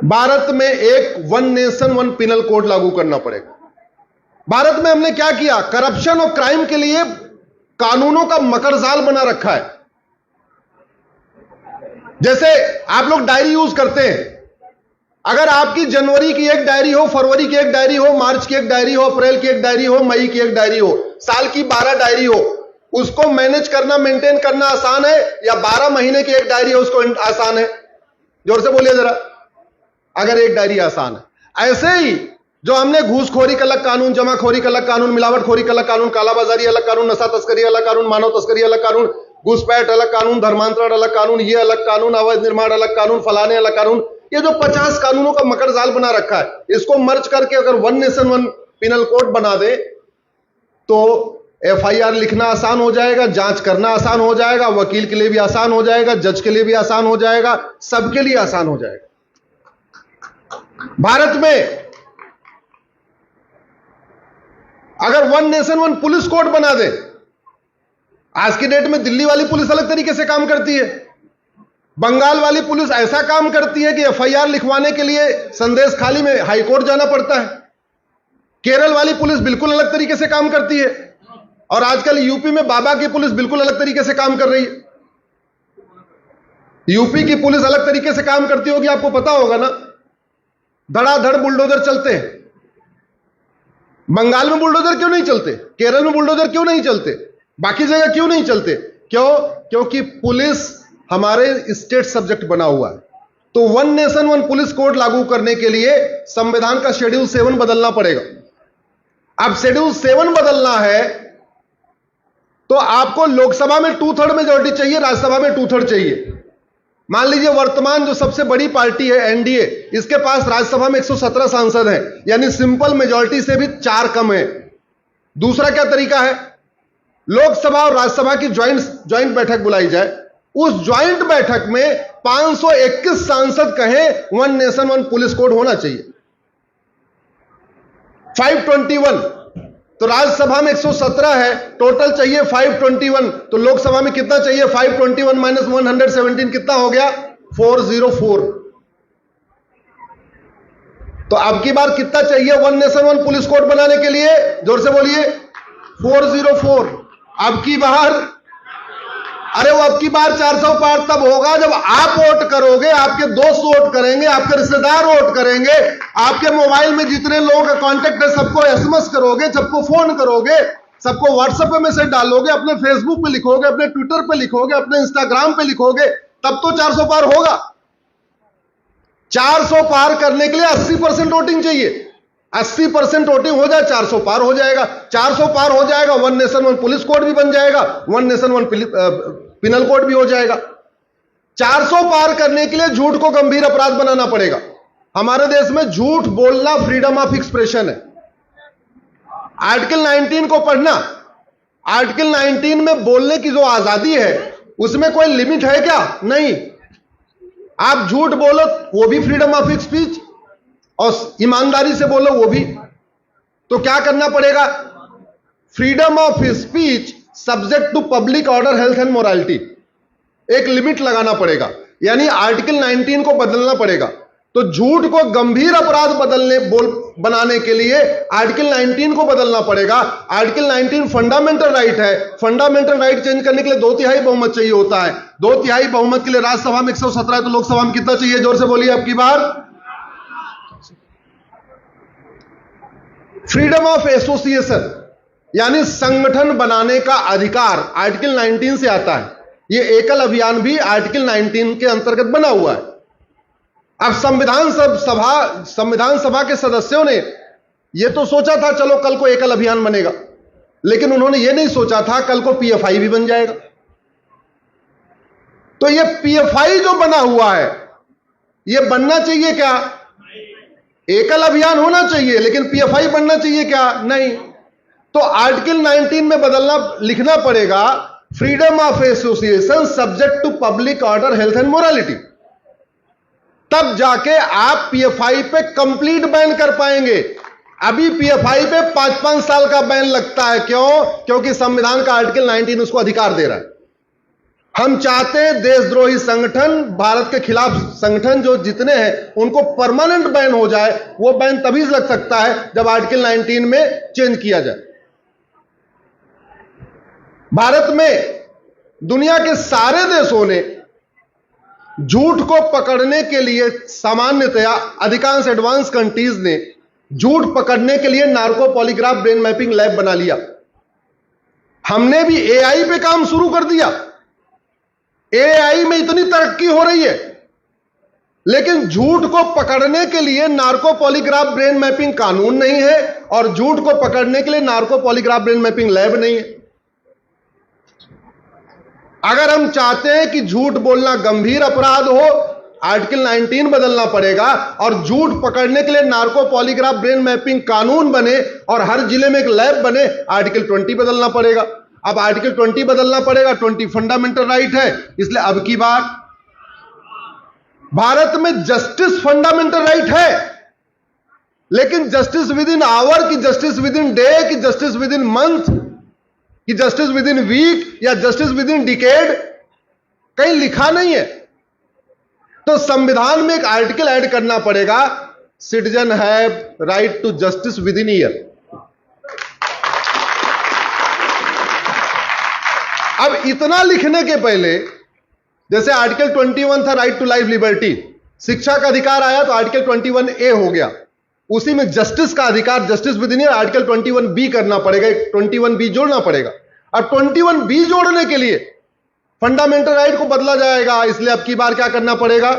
भारत में एक one nation one penal code लागू करना पड़ेगा। भारत में हमने क्या किया, करप्शन और क्राइम के लिए कानूनों का मकड़जाल बना रखा है। जैसे आप लोग डायरी यूज करते हैं, अगर आपकी जनवरी की एक डायरी हो, फरवरी की एक डायरी हो, मार्च की एक डायरी हो, अप्रैल की एक डायरी हो, मई की एक डायरी हो, साल की 12 डायरी हो, उसको मैनेज करना, मेंटेन करना आसान है या 12 महीने की एक डायरी है उसको आसान है? जोर से बोलिए जरा, अगर एक डायरी आसान है। ऐसे ही जो हमने घूसखोरी का अलग कानून, जमाखोरी का अलग कानून, मिलावटखोरी का अलग कानून, कालाबाजारी अलग कानून, नशा तस्करी अलग कानून, मानव तस्करी अलग कानून, घुसपैठ अलग कानून, धर्मांतरण अलग कानून, ये अलग कानून, अवैध निर्माण अलग कानून, फलाने अलग कानून, ये जो 50 कानूनों का मकड़जाल बना रखा है, इसको मर्ज करके अगर one nation one penal code बना दे तो एफआईआर लिखना आसान हो जाएगा, जांच करना आसान हो जाएगा, वकील के लिए भी आसान हो जाएगा, जज के लिए भी आसान हो जाएगा, सबके लिए आसान हो जाएगा। भारत में अगर one nation one police code बना दे, आज की डेट में दिल्ली वाली पुलिस अलग तरीके से काम करती है, बंगाल वाली पुलिस ऐसा काम करती है कि एफआईआर लिखवाने के लिए संदेश खाली में हाईकोर्ट जाना पड़ता है, केरल वाली पुलिस बिल्कुल अलग तरीके से काम करती है, और आजकल यूपी में बाबा की पुलिस बिल्कुल अलग तरीके से काम कर रही है। यूपी की पुलिस अलग तरीके से काम करती होगी, आपको पता होगा ना, धड़ाधड़ बुलडोजर चलते हैं। बंगाल में बुलडोजर क्यों नहीं चलते, केरल में बुलडोजर क्यों नहीं चलते, बाकी जगह क्यों नहीं चलते? क्योंकि पुलिस हमारे स्टेट सब्जेक्ट बना हुआ है। तो one nation one police code लागू करने के लिए संविधान का शेड्यूल 7 बदलना पड़ेगा। अब शेड्यूल 7 बदलना है तो आपको लोकसभा में 2/3 मेजॉरिटी चाहिए, राज्यसभा में 2/3 चाहिए। मान लीजिए वर्तमान जो सबसे बड़ी पार्टी है एनडीए, इसके पास राज्यसभा में 117 सांसद हैं, यानी सिंपल मेजॉरिटी से भी 4 कम है। दूसरा क्या तरीका है, लोकसभा और राज्यसभा की ज्वाइंट बैठक बुलाई जाए, उस ज्वाइंट बैठक में 521 सांसद कहें one nation one police code होना चाहिए। 521, तो राज्यसभा में 117 है, टोटल चाहिए 521, तो लोकसभा में कितना चाहिए? 521 माइनस 117 कितना हो गया? 404। तो अब की बार कितना चाहिए one nation one police code बनाने के लिए? जोर से बोलिए, 404। अब की बार, अरे वो अब की बार 400 पार तब होगा जब आप वोट करोगे, आपके दोस्त वोट करेंगे, आपके रिश्तेदार वोट करेंगे, आपके मोबाइल में जितने लोगों का कांटेक्ट है सबको एसएमएस करोगे, सबको फोन करोगे, सबको व्हाट्सएप पे मैसेज डालोगे, अपने फेसबुक पे लिखोगे, अपने ट्विटर पे लिखोगे, अपने इंस्टाग्राम पे लिखोगे, तब तो 400 पार होगा। 400 पार करने के लिए 80% वोटिंग चाहिए। 80% वोटिंग हो जाए 400 पार हो जाएगा। 400 पार हो जाएगा, one nation one police code भी बन जाएगा, one nation one penal code भी हो जाएगा। 400 पार करने के लिए झूठ को गंभीर अपराध बनाना पड़ेगा। हमारे देश में झूठ बोलना फ्रीडम ऑफ एक्सप्रेशन है। आर्टिकल 19 को पढ़ना, आर्टिकल 19 में बोलने की जो आजादी है उसमें कोई लिमिट है क्या? नहीं। आप झूठ बोलो वो भी फ्रीडम ऑफ स्पीच, और ईमानदारी से बोलो वो भी। तो क्या करना पड़ेगा? Freedom of speech subject to public order, health and morality, एक लिमिट लगाना पड़ेगा, यानी आर्टिकल 19 को बदलना पड़ेगा। तो झूठ को गंभीर अपराध बनाने के लिए आर्टिकल 19 को बदलना पड़ेगा। आर्टिकल 19 फंडामेंटल राइट है, फंडामेंटल राइट चेंज करने के लिए 2/3 बहुमत चाहिए होता है। 2/3 बहुमत के लिए राज्यसभा में 117 है, तो लोकसभा में कितना चाहिए? जोर से बोलिए अब की बार। फ्रीडम ऑफ एसोसिएशन यानी संगठन बनाने का अधिकार आर्टिकल 19 से आता है। यह एकल अभियान भी आर्टिकल 19 के अंतर्गत बना हुआ है। अब संविधान सभा के सदस्यों ने यह तो सोचा था चलो कल को एकल अभियान बनेगा, लेकिन उन्होंने यह नहीं सोचा था कल को पीएफआई भी बन जाएगा। तो यह पीएफआई जो बना हुआ है, यह बनना चाहिए क्या? एकल अभियान होना चाहिए, लेकिन पीएफआई बनना चाहिए क्या? नहीं। तो आर्टिकल 19 में बदलना, लिखना पड़ेगा freedom of association subject to public order, health and morality. तब जाके आप पीएफआई पे कंप्लीट बैन कर पाएंगे। अभी पीएफआई पे 5-5 साल का बैन लगता है। क्यों? क्योंकि संविधान का आर्टिकल 19 उसको अधिकार दे रहा है। हम चाहते हैं देशद्रोही संगठन, भारत के खिलाफ संगठन जो जितने हैं उनको परमानेंट बैन हो जाए। वो बैन तभी लग सकता है जब आर्टिकल 19 में चेंज किया जाए। भारत में दुनिया के सारे देशों ने झूठ को पकड़ने के लिए, सामान्यतया अधिकांश एडवांस कंट्रीज ने झूठ पकड़ने के लिए narco polygraph brain mapping lab बना लिया। हमने भी एआई पे काम शुरू कर दिया। एआई में इतनी तरक्की हो रही है, लेकिन झूठ को पकड़ने के लिए नार्को पॉलीग्राफ ब्रेन मैपिंग कानून नहीं है और झूठ को पकड़ने के लिए narco polygraph brain mapping lab नहीं है। अगर हम चाहते हैं कि झूठ बोलना गंभीर अपराध हो, आर्टिकल 19 बदलना पड़ेगा और झूठ पकड़ने के लिए नार्को पॉलीग्राफ ब्रेन मैपिंग कानून बने और हर जिले में एक लैब बने, आर्टिकल 20 बदलना पड़ेगा। अब आर्टिकल 20 बदलना पड़ेगा, 20 फंडामेंटल राइट है, इसलिए अब की बार भारत में जस्टिस फंडामेंटल राइट है, लेकिन जस्टिस विद इन आवर की जस्टिस विद इन डे की जस्टिस विद इन मंथ कि जस्टिस विद इन वीक या जस्टिस विद इन डिकेड कहीं लिखा नहीं है। तो संविधान में एक आर्टिकल ऐड करना पड़ेगा, citizen have right to justice within year. अब इतना लिखने के पहले, जैसे आर्टिकल 21 था राइट टू लाइफ लिबर्टी, शिक्षा का अधिकार आया तो आर्टिकल 21A हो गया, उसी में जस्टिस का अधिकार, justice within year, article 21B करना पड़ेगा, 21B जोड़ना पड़ेगा। अब 21B जोड़ने के लिए फंडामेंटल राइट को बदला जाएगा, इसलिए अब की बार क्या करना पड़ेगा,